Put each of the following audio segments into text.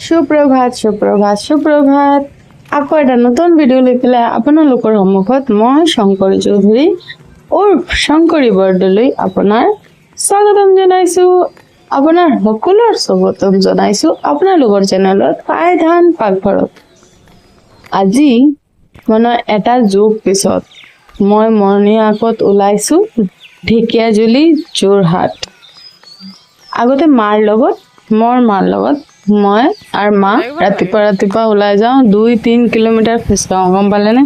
সুপ্ৰভাত সুপ্ৰভাত সুপ্ৰভাত আকৌ এটা নতুন ভিডিঅ' লৈ পেলাই আপোনালোকৰ সন্মুখত মই শংকৰী চৌধুৰী উৰ্ফ শংকৰী বৰদলৈ আপোনাৰ স্বাগতম জনাইছোঁ। আপোনাৰ সকলোৰ স্বাগতম জনাইছোঁ আপোনালোকৰ চেনেলত পাইধান পাকঘৰত। আজি মানে এটা যুগ পিছত মই মৰ্ণিং ৱাকত ওলাইছোঁ ঢেকীয়াজুলি যোৰহাট। আগতে মাৰ লগত মই আৰু মা ৰাতিপুৱা ওলাই যাওঁ 2-3 কিলোমিটাৰ খোজকাঢ়োঁ, গম পালেনে?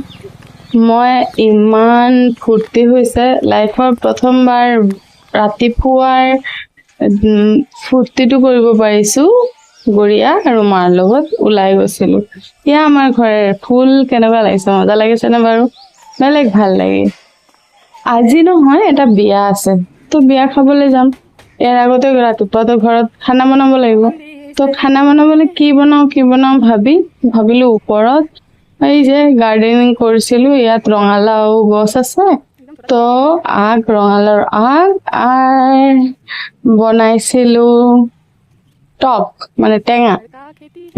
মই ইমান ফূৰ্তি হৈছে লাইফৰ প্ৰথমবাৰ ৰাতিপুৱাৰ ফূৰ্তিটো কৰিব পাৰিছোঁ। গৰিয়া আৰু মাৰ লগত ওলাই গৈছিলোঁ। এতিয়া আমাৰ ঘৰে ফুল কেনেকুৱা লাগিছে, মজা লাগিছেনে বাৰু? বেলেগ ভাল লাগে। আজি নহয় এটা বিয়া আছে, তো বিয়া খাবলৈ যাম। ইয়াৰ আগতে ৰাতিপুৱাতো ঘৰত খানা বনাব লাগিব। তো খানা বনাবলৈ কি বনাওঁ ভাবিলোঁ ওপৰত এই যে গাৰ্ডেনিং কৰিছিলোঁ, ইয়াত ৰঙালাও গছ আছে, তো ৰঙালাওৰ আগ বনাইছিলোঁ টক মানে টেঙা।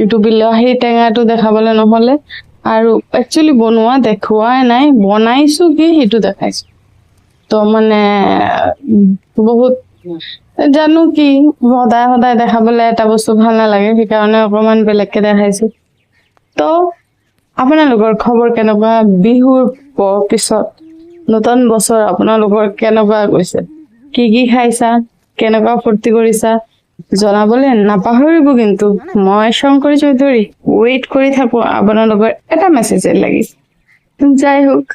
এইটো বিলাহী টেঙাটো দেখাবলৈ নহ'লে, আৰু একচুৱেলি দেখুৱাই নাই, বনাইছোঁ কি সেইটো দেখাইছোঁ। তো মানে বহুত জানো কি সদায় দেখাবলৈ এটা বস্তু ভাল নালাগে, সেইকাৰণে অকণমান বেলেগকে দেখাইছোঁ। তো আপোনালোকৰ খবৰ কেনেকুৱা? বিহুৰ পিছত নতুন বছৰ আপোনালোকৰ কেনেকুৱা গৈছে? কি খাইছা, কেনেকুৱা ফূৰ্তি কৰিছা জনাবলৈ নাপাহৰিব। কিন্তু মই শংকৰী চৌধুৰী ৱেইট কৰি থাকোঁ আপোনালোকৰ এটা মেছেজে লাগিছে। যাই হোক,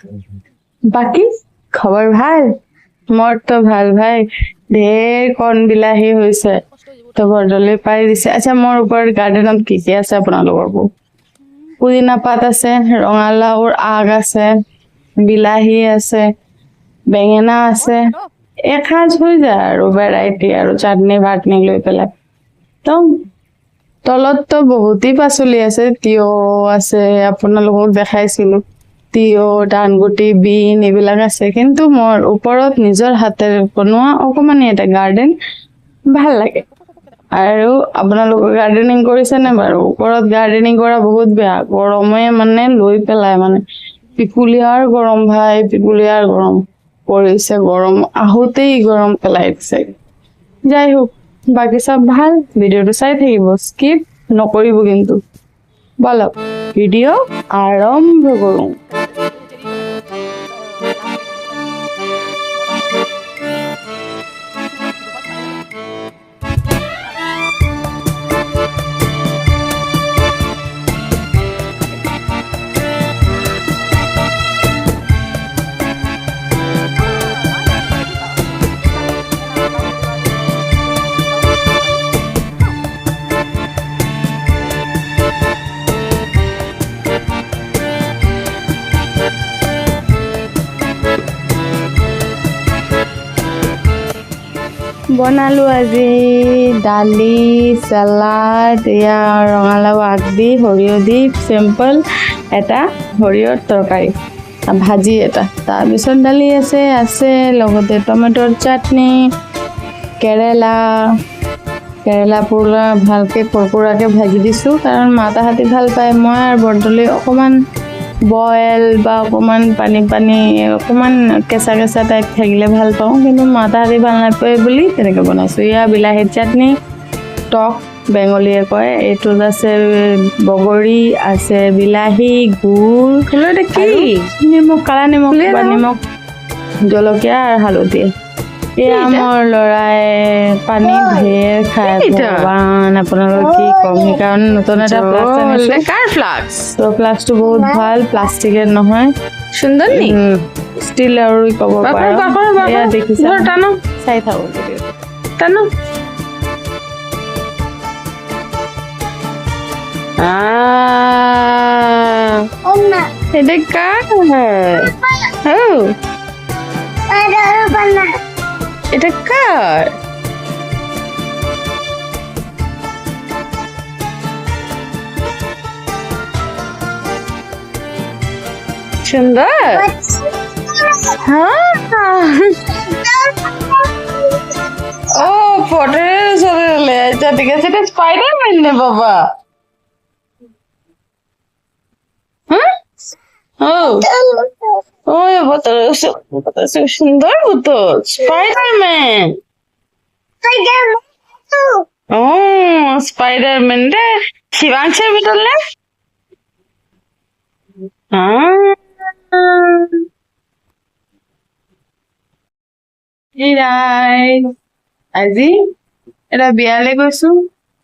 বাকী খবৰ ভাল? মোৰতো ভাল ভাই, ঢেৰ কণ বিলাহী হৈছে, তো বৰদলৈ পাৰি দিছে। আচ্ছা, মোৰ ওপৰত গাৰ্ডেনত কি আছে আপোনালোকৰ? পুদিনা পাত আছে, ৰঙালাওৰ আগ আছে, বিলাহী আছে, বেঙেনা আছে, এসাঁজ হৈ যায় আৰু ভেৰাইটি আৰু চাটনি ভাটনি লৈ পেলাই। তো তলততো বহুতেই পাচলি আছে, তিয়হ আছে, আপোনালোকক দেখাইছিলোঁ তিয়হ, ধানগুটি, বিন এইবিলাক আছে। কিন্তু মোৰ ওপৰত নিজৰ হাতেৰে বনোৱা অকণমানি এটা গাৰ্ডেন ভাল লাগে। আৰু আপোনালোকৰ গাৰ্ডেনিং কৰিছেনে বাৰু? ওপৰত গাৰ্ডেনিং কৰা বহুত বেয়া, গৰমে মানে লৈ পেলাই, মানে পিকুলিয়াৰ গৰম ভাই, পিকুলিয়াৰ গৰম পৰিছে, গৰম আহোঁতেই গৰম পেলাই দিছে। যাই হোক, বাকী চব ভাল। ভিডিঅ'টো চাই থাকিব, স্কিপ নকৰিব কিন্তু। বলক ভিডিঅ' আৰম্ভ কৰোঁ। বনালোঁ আজি দালি, চালাড, এয়া ৰঙালাও আগ দি সৰিয়হ দি চিম্পল এটা সৰিয়হৰ তৰকাৰী, ভাজি এটা। তাৰপিছত দালি আছে লগতে টমেটৰ চাটনি, কেৰেলা পুৰা ভালকৈ কুৰকুৰাকৈ ভাজি দিছোঁ, কাৰণ মাতাহাঁতি ভাল পায়। মই আৰু বৰদলৈ অকণমান বইল বা অকণমান পানী অকণমান কেঁচা টাইপ থাকিলে ভাল পাওঁ, কিন্তু মাতাহাঁতি ভাল নাপায় বুলি তেনেকৈ বনাইছোঁ। এয়া বিলাহীৰ চাটনি, টক বেংগলীয়ে কয়, এইটোত আছে বগৰী, আছে বিলাহী, গুড়, কি নিমখ, কালা নিমখ বা নিমখ, জলকীয়া আৰু হালধি। এয়া মোৰ ল'ৰাই পানী ঢেৰ খায়, ভগৱান আপোনালোক কি ক'ম। সেইকাৰণে নতুন এটা ফ্লাস্ক আনিছোঁ। তো ফ্লাস্কটো বহুত ভাল, প্লাষ্টিকেৰ নহয়, সুন্দৰ নি ষ্টিল আৰু ক'ব পাৰা। এয়া দেখিছা, চাই থাকোঁ টানো। এটা কাৰ এটা কার? সুন্দর, হ্যাঁ। ও ফটোর সাথে লে, আচ্ছা ঠিক আছে, এটা স্পাইডারম্যান নে বাবা। হ্যাঁ ও ওই বোতল সুন্দর বোতল স্পাইডারম্যান ও স্পাইডারম্যান রে শিবাংশের বোতল না আজি এটা বিয়ালে গৈছো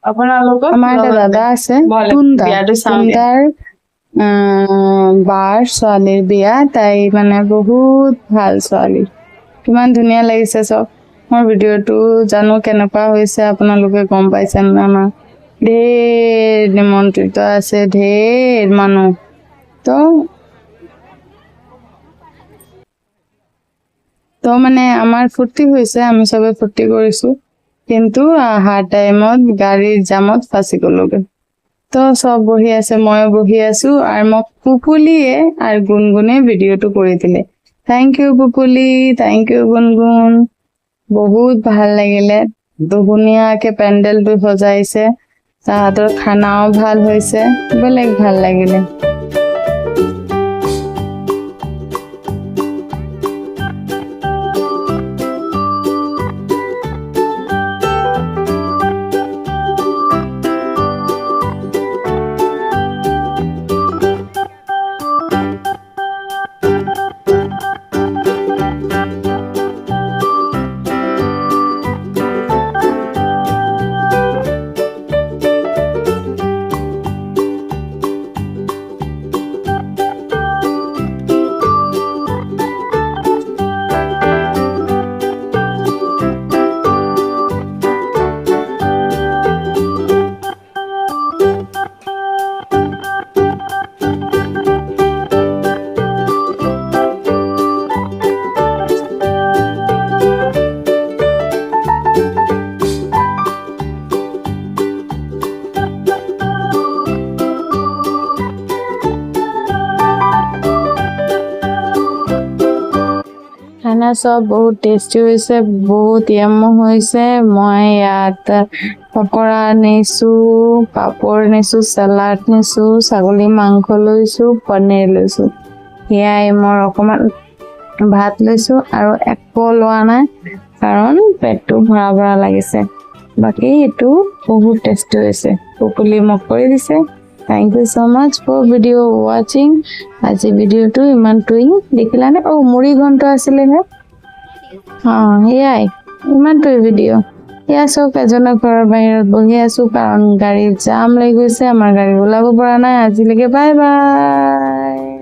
আপোনালোকৰ আমাৰ এটা দাদা আছে বিয়াটো চাওঁ দিয়া। তুন্দাৰ বাৰ ছোৱালীৰ বিয়া তাই মানে বহুত ভাল ছোৱালী কিমান ধুনীয়া লাগিছে চব মোৰ ভিডিঅ'টো জানো কেনেকুৱা হৈছে আপোনালোকে গম পাইছে নে নাই ঢেৰ নিমন্ত্ৰিত আছে ঢেৰ মানুহ তো মানে আমাৰ ফূৰ্তি হৈছে আমি চবে ফূৰ্তি কৰিছো কিন্তু অহা টাইমত গাড়ীৰ জামত ফাঁচি গ'লোগে তো সব বহি আছে ময়ো বহি আছো আর মোক পুপুলিয়ে আর গুনগুনে ভিডিওটো করে দিলে থ্যাংক ইউ পুপুলি থ্যাংক ইউ গুনগুন বহুত ভাল লাগিলে ধুনীয়াকে পেন্ডেলটো সজাইছে তাহাঁতৰ খানাও ভাল হৈছে বেলেগ ভাল লাগিলে খানা সব বহুত টেষ্টি হৈছে বহুত ইয়াম্মো হৈছে মই ইয়াত পকৰা নিছো পাপৰ নিছো সালাড নিছো ছাগলী মাংস লৈছো পনীৰ লৈছো এয়াই মই অকমান ভাত লৈছো আৰু একো লোৱা নাই কাৰণ পেটটো ভৰা ভৰা লাগিছে বাকি এটো বহুত টেষ্টি হৈছে পুপুলি মোক কৰি দিছে Thank you so much for video watching. আজি ভিডিওটো ইমানটোই দেখিলানে ও মুড়ি ঘন্ট আছিলে নে এয়াই ইমানটোই ভিডিও এয়া চব এজনৰ ঘৰৰ বাহিৰত বহি আছো কাৰণ গাড়ীৰ জাম লাগি গৈছে আমাৰ গাড়ী ওলাব পৰা নাই আজিলৈকে বাই বাই